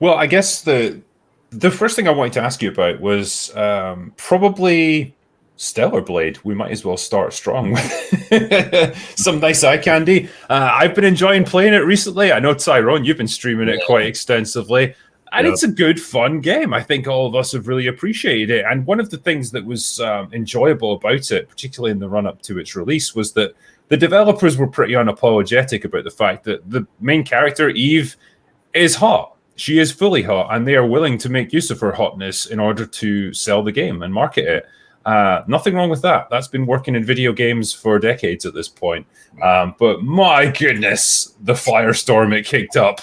Well, I guess the first thing I wanted to ask you about was probably Stellar Blade. We might as well start strong with some nice eye candy. I've been enjoying playing it recently. I know, Tyrone, you've been streaming it quite extensively. And it's a good, fun game. I think all of us have really appreciated it. And one of the things that was enjoyable about it, particularly in the run-up to its release, was that the developers were pretty unapologetic about the fact that the main character, Eve, is hot. She is fully hot, and they are willing to make use of her hotness in order to sell the game and market it. Nothing wrong with that. That's been working in video games for decades at this point. But my goodness, the firestorm it kicked up.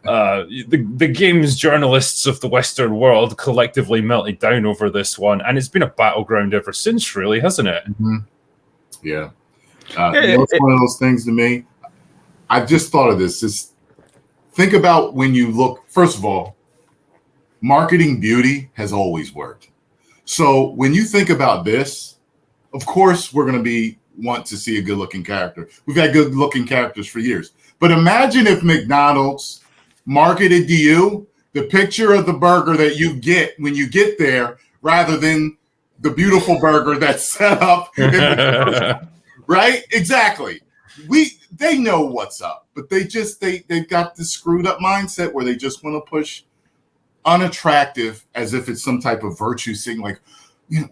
The games journalists of the Western world collectively melted down over this one, and it's been a battleground ever since, really, hasn't it? Mm-hmm. Yeah. It's one of those things to me. I've just thought of this. Think about when you look, first of all, marketing beauty has always worked. So when you think about this, of course, we're going to want to see a good looking character. We've had good looking characters for years. But imagine if McDonald's marketed to you the picture of the burger that you get when you get there rather than the beautiful burger that's set up in the right? Exactly. They know what's up, but they've got this screwed up mindset where they just want to push unattractive as if it's some type of virtue thing. Like,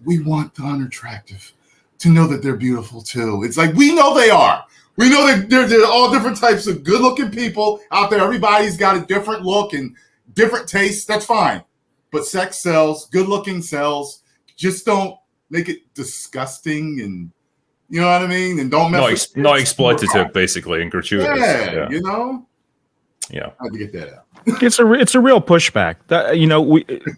we want the unattractive to know that they're beautiful too. It's like, we know they are. We know that there are all different types of good-looking people out there. Everybody's got a different look and different tastes. That's fine. But sex sells, good-looking sells. Just don't make it disgusting and, you know what I mean? And don't mess not exploitative, basically, and gratuitous. Yeah. Yeah. I had to get that out. It's a real pushback.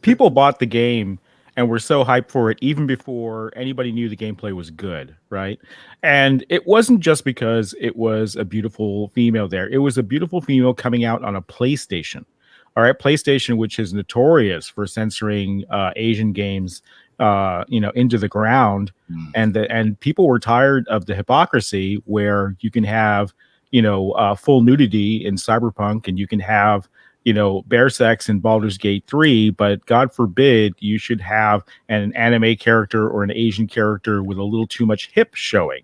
People bought the game and were so hyped for it even before anybody knew the gameplay was good, right? And it wasn't just because it was a beautiful female there. It was a beautiful female coming out on a PlayStation. All right, PlayStation, which is notorious for censoring Asian games, into the ground, and people were tired of the hypocrisy where you can have, full nudity in Cyberpunk, and you can have, bear sex in Baldur's Gate 3, but God forbid you should have an anime character or an Asian character with a little too much hip showing.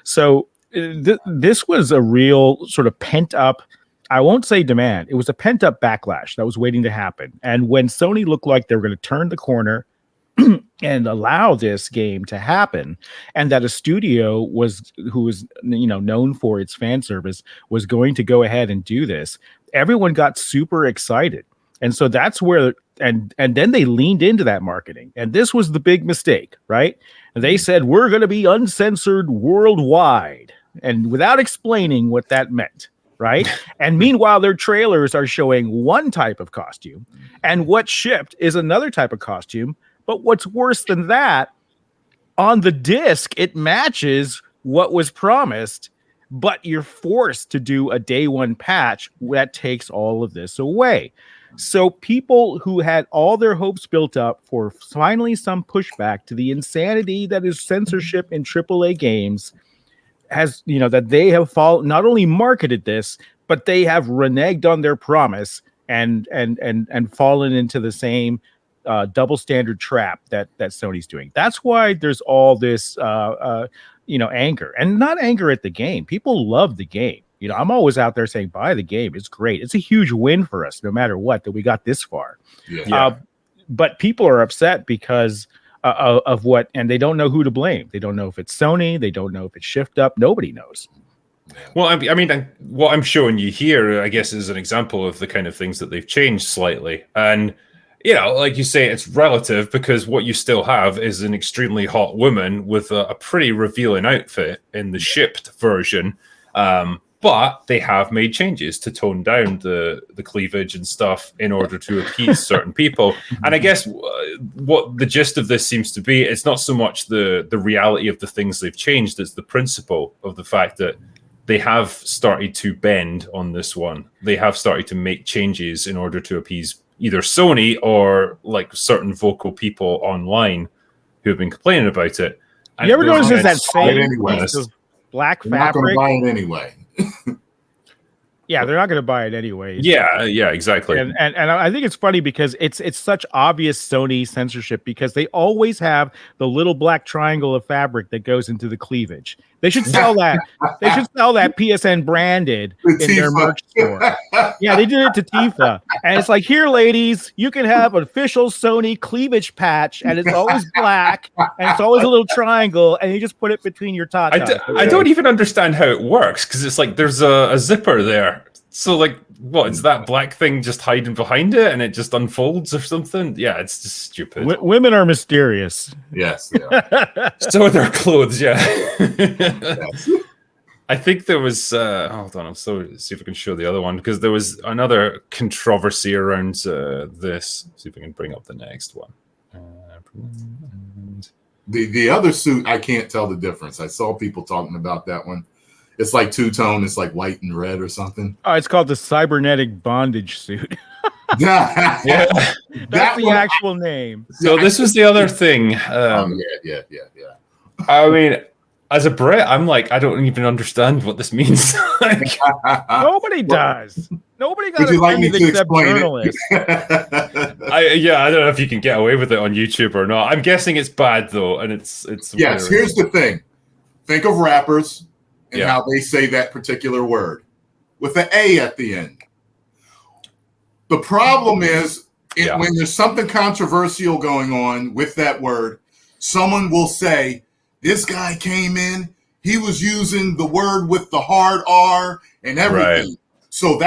So this was a real sort of pent up, I won't say demand, it was a pent up backlash that was waiting to happen. And when Sony looked like they were going to turn the corner and allow this game to happen, and that a studio who was known for its fan service was going to go ahead and do this, everyone got super excited. And so that's where and then they leaned into that marketing, and this was the big mistake, right? They said, we're going to be uncensored worldwide, and without explaining what that meant, right? And meanwhile, their trailers are showing one type of costume, and what shipped is another type of costume. But what's worse than that, on the disc, it matches what was promised, but you're forced to do a day one patch that takes all of this away. So people who had all their hopes built up for finally some pushback to the insanity that is censorship in AAA games has, that they have not only marketed this, but they have reneged on their promise and fallen into the same double standard trap that Sony's doing. That's why there's all this anger, and not anger at the game. People love the game. I'm always out there saying, buy the game. It's great. It's a huge win for us, no matter what, that we got this far. Yeah. But people are upset because of what, and they don't know who to blame. They don't know if it's Sony. They don't know if it's Shift Up. Nobody knows. Well, I mean, what I'm showing you here, I guess, is an example of the kind of things that they've changed slightly. And like you say, it's relative, because what you still have is an extremely hot woman with a pretty revealing outfit in the shipped version. But they have made changes to tone down the cleavage and stuff in order to appease certain people. And I guess what the gist of this seems to be, it's not so much the reality of the things they've changed, it's the principle of the fact that they have started to bend on this one. They have started to make changes in order to appease either Sony or like certain vocal people online who have been complaining about it. And you ever notice that same piece of black fabric? Not going to buy it anyway. Yeah, they're not going to buy it anyway. Yeah, exactly. And I think it's funny because it's such obvious Sony censorship because they always have the little black triangle of fabric that goes into the cleavage. They should sell that. They should sell that PSN branded in their merch store. Yeah, they did it to Tifa, and it's like, here, ladies, you can have an official Sony cleavage patch, and it's always black, and it's always a little triangle, and you just put it between your tatas. I don't even understand how it works because it's like there's a zipper there. So, like, what is that black thing just hiding behind it, and it just unfolds or something? Yeah, it's just stupid. Women are mysterious. Yes, they are. So are their clothes. Yeah. Yes. I think there was. Hold on, see if I can show the other one because there was another controversy around this. See if I can bring up the next one. The other suit, I can't tell the difference. I saw people talking about that one. It's like two-tone. It's like white and red or something. Oh, it's called the cybernetic bondage suit. Yeah. That's the actual name. So this was the other thing. Yeah. I mean, as a Brit, I'm like, I don't even understand what this means. Like, nobody does. Nobody got would you like me to except explain journalists. I don't know if you can get away with it on YouTube or not. I'm guessing it's bad though, and it's. Yes. Here's the thing. Think of rappers and Yeah. how they say that particular word with an A at the end. The problem is when there's something controversial going on with that word, someone will say, this guy came in, he was using the word with the hard R and everything. Right. So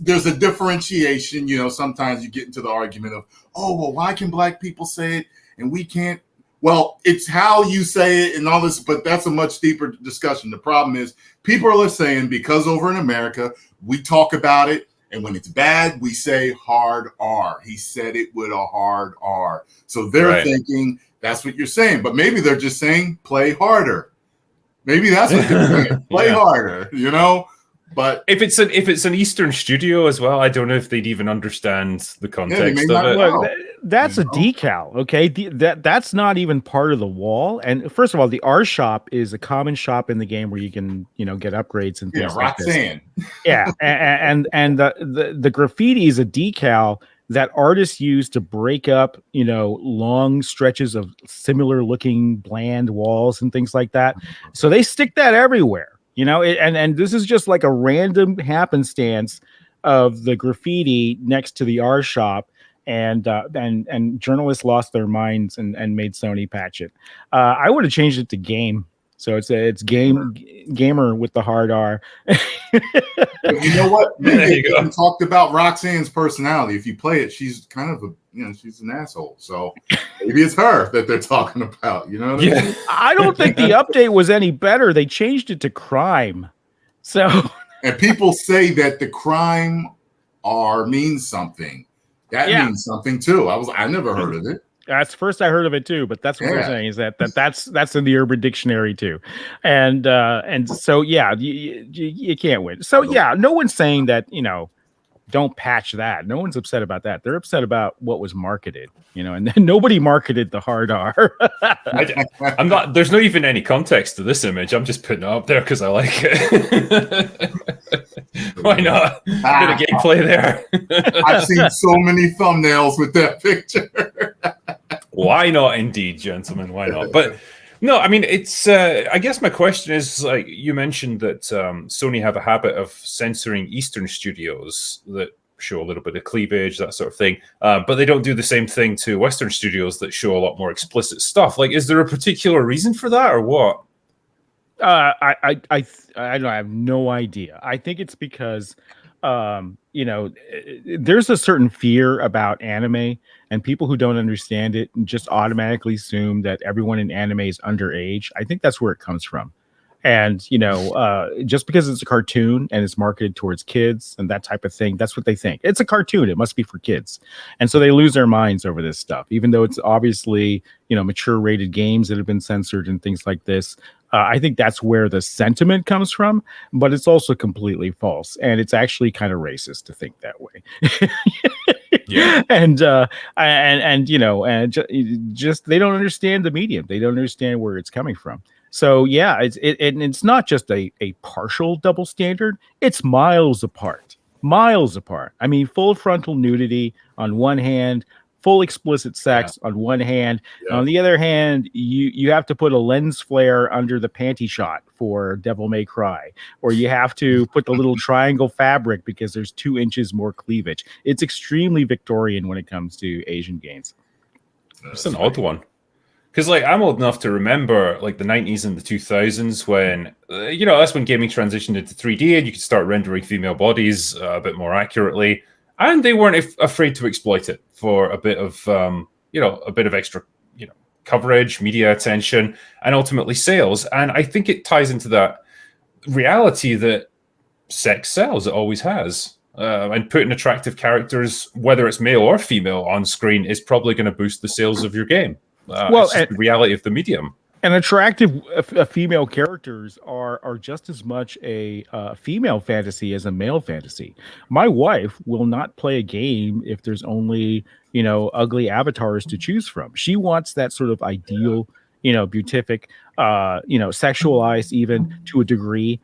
there's a differentiation. You know, sometimes you get into the argument of, oh, well, why can black people say it and we can't? Well, it's how you say it and all this, but that's a much deeper discussion. The problem is people are saying because over in America, we talk about it. And when it's bad, we say hard R. He said it with a hard R. So they're thinking that's what you're saying. But maybe they're just saying play harder. Maybe that's what they're saying. Play harder, you know? But if it's an Eastern studio as well, I don't know if they'd even understand the context of it. Look, that's a decal, okay? That's not even part of the wall. And first of all, the R shop is a common shop in the game where you can, get upgrades and things like Roxanne. this. Yeah, and the graffiti is a decal that artists use to break up, long stretches of similar looking bland walls and things like that. So they stick that everywhere. And this is just like a random happenstance of the graffiti next to the R shop, and journalists lost their minds and made Sony patch it. I would have changed it to game, so it's gamer with the hard R. You know what? Maybe you talked about Roxanne's personality. If you play it, she's kind of she's an asshole. So maybe it's her that they're talking about. You know what I mean? I don't think the update was any better. They changed it to crime. So and people say that the crime R means something. That means something too. I never heard of it. That's first I heard of it too, but that's what they're saying is that's in the Urban Dictionary too, and so you can't win. So no one's saying that don't patch that. No one's upset about that. They're upset about what was marketed, and then nobody marketed the hard R. I'm not. There's not even any context to this image. I'm just putting it up there because I like it. Why not? Bit of gameplay there. I've seen so many thumbnails with that picture. Why not, indeed, gentlemen? Why not? But no, I mean, it's. I guess my question is, like you mentioned that Sony have a habit of censoring Eastern studios that show a little bit of cleavage, that sort of thing, but they don't do the same thing to Western studios that show a lot more explicit stuff. Like, is there a particular reason for that, or what? I have no idea. I think it's because there's a certain fear about anime, and people who don't understand it just automatically assume that everyone in anime is underage. I think that's where it comes from. And, just because it's a cartoon and it's marketed towards kids and that type of thing, that's what they think. It's a cartoon. It must be for kids. And so they lose their minds over this stuff, even though it's obviously, mature rated games that have been censored and things like this. I think that's where the sentiment comes from, but it's also completely false. And it's actually kind of racist to think that way. And just they don't understand the medium. They don't understand where it's coming from. So it's not just a partial double standard. It's miles apart. miles apart. I mean, full frontal nudity on one hand, full explicit sex on one hand. Yeah. On the other hand, you have to put a lens flare under the panty shot for Devil May Cry, or you have to put the little triangle fabric because there's 2 inches more cleavage. It's extremely Victorian when it comes to Asian games. It's an odd one. Because, like, I'm old enough to remember, like, the 90s and the 2000s when, that's when gaming transitioned into 3D and you could start rendering female bodies a bit more accurately. And they weren't afraid to exploit it for a bit of, a bit of extra, coverage, media attention, and ultimately sales. And I think it ties into that reality that sex sells. It always has. And putting attractive characters, whether it's male or female, on screen is probably going to boost the sales of your game. It's just the reality of the medium. And attractive female characters are just as much a female fantasy as a male fantasy. My wife will not play a game if there's only, ugly avatars to choose from. She wants that sort of ideal, beatific, sexualized even to a degree,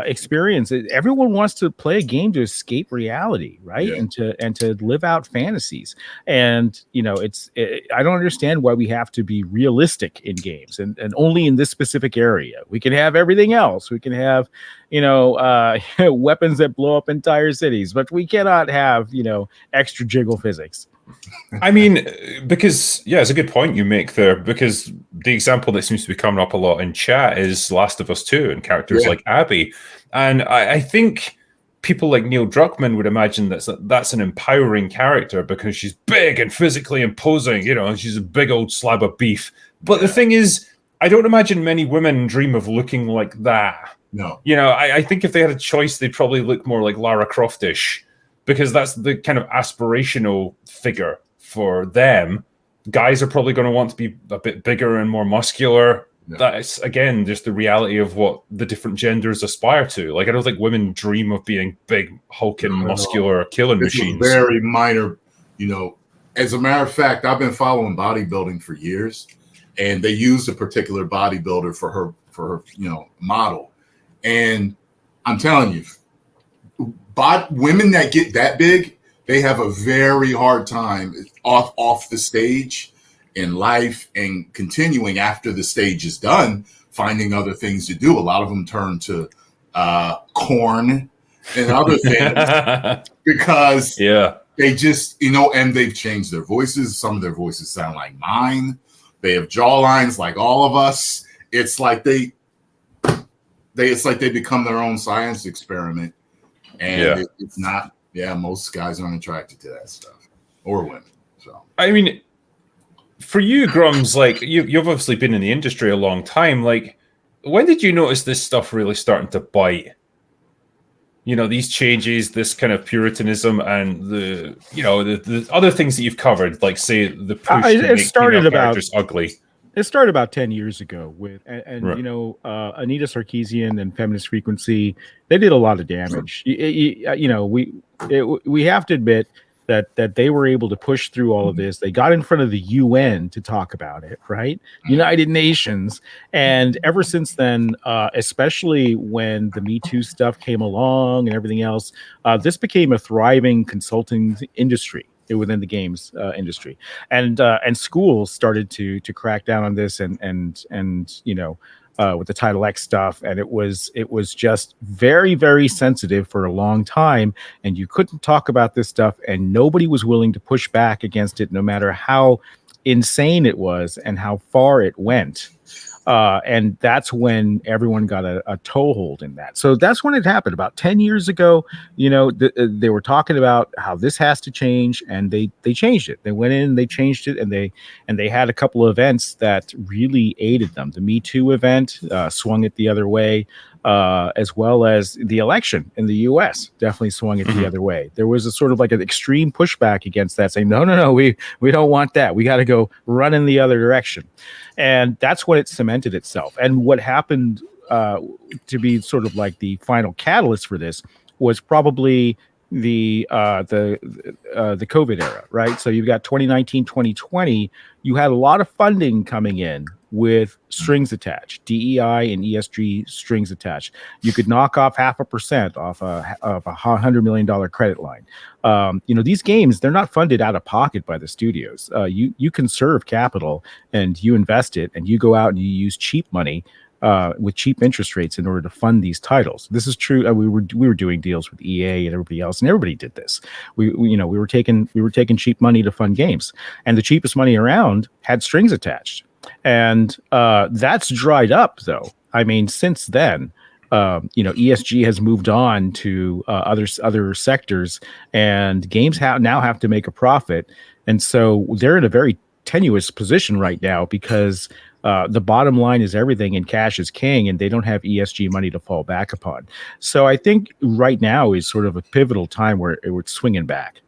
experience. Everyone wants to play a game to escape reality, right? Yeah. And to live out fantasies. And I don't understand why we have to be realistic in games and only in this specific area. We can have everything else. We can have weapons that blow up entire cities, but we cannot have extra jiggle physics. I mean, because it's a good point you make there, because the example that seems to be coming up a lot in chat is Last of Us 2 and characters like Abby. And I think people like Neil Druckmann would imagine that's an empowering character because she's big and physically imposing, and she's a big old slab of beef. But the thing is, I don't imagine many women dream of looking like that. No. I think if they had a choice, they'd probably look more like Lara Croft-ish, because that's the kind of aspirational figure for them. Guys are probably going to want to be a bit bigger and more muscular. Yeah. That's, again, just the reality of what the different genders aspire to. Like, I don't think women dream of being big, hulking, muscular killing machines. Very minor, As a matter of fact, I've been following bodybuilding for years, and they used a particular bodybuilder for her model. And I'm telling you, women that get that big, they have a very hard time off the stage in life and continuing after the stage is done, finding other things to do. A lot of them turn to corn and other things because they just, and they've changed their voices. Some of their voices sound like mine. They have jawlines like all of us. It's like they become their own science experiment. And it's not, most guys aren't attracted to that stuff, or women. So, I mean, for you, Grummz, like you've obviously been in the industry a long time. Like, when did you notice this stuff really starting to bite? These changes, this kind of puritanism, and the other things that you've covered, like say the push to make female characters ugly. It started about 10 years ago with, Anita Sarkeesian and Feminist Frequency. They did a lot of damage. We have to admit that they were able to push through all of this. They got in front of the UN to talk about it, right? United Nations. And ever since then, especially when the Me Too stuff came along and everything else, this became a thriving consulting industry within the games industry, and schools started to crack down on this, and with the Title X stuff, and it was just very, very sensitive for a long time, and you couldn't talk about this stuff, and nobody was willing to push back against it, no matter how insane it was and how far it went. And that's when everyone got a toehold in that. So that's when it happened. About 10 years ago, they were talking about how this has to change, and they changed it. They went in, they changed it, and they had a couple of events that really aided them. The Me Too event swung it the other way, as well as the election in the U.S. definitely swung it the other way. There was a sort of like an extreme pushback against that, saying, no, we don't want that. We got to go run in the other direction. And that's when it cemented itself. And what happened to be sort of like the final catalyst for this was probably the COVID era, right? So you've got 2019, 2020, you had a lot of funding coming in with strings attached, DEI and ESG strings attached. You could knock off 0.5% off of a $100 million credit line. These games, they're not funded out of pocket by the studios. You conserve capital and you invest it, and you go out and you use cheap money with cheap interest rates in order to fund these titles. This is true. We were doing deals with EA and everybody else, and everybody did this. We were taking cheap money to fund games, and the cheapest money around had strings attached, and that's dried up though. I mean, since then, ESG has moved on to other sectors, and games now have to make a profit, and so they're in a very tenuous position right now because the bottom line is everything and cash is king, and they don't have ESG money to fall back upon. So I think right now is sort of a pivotal time where it's swinging back.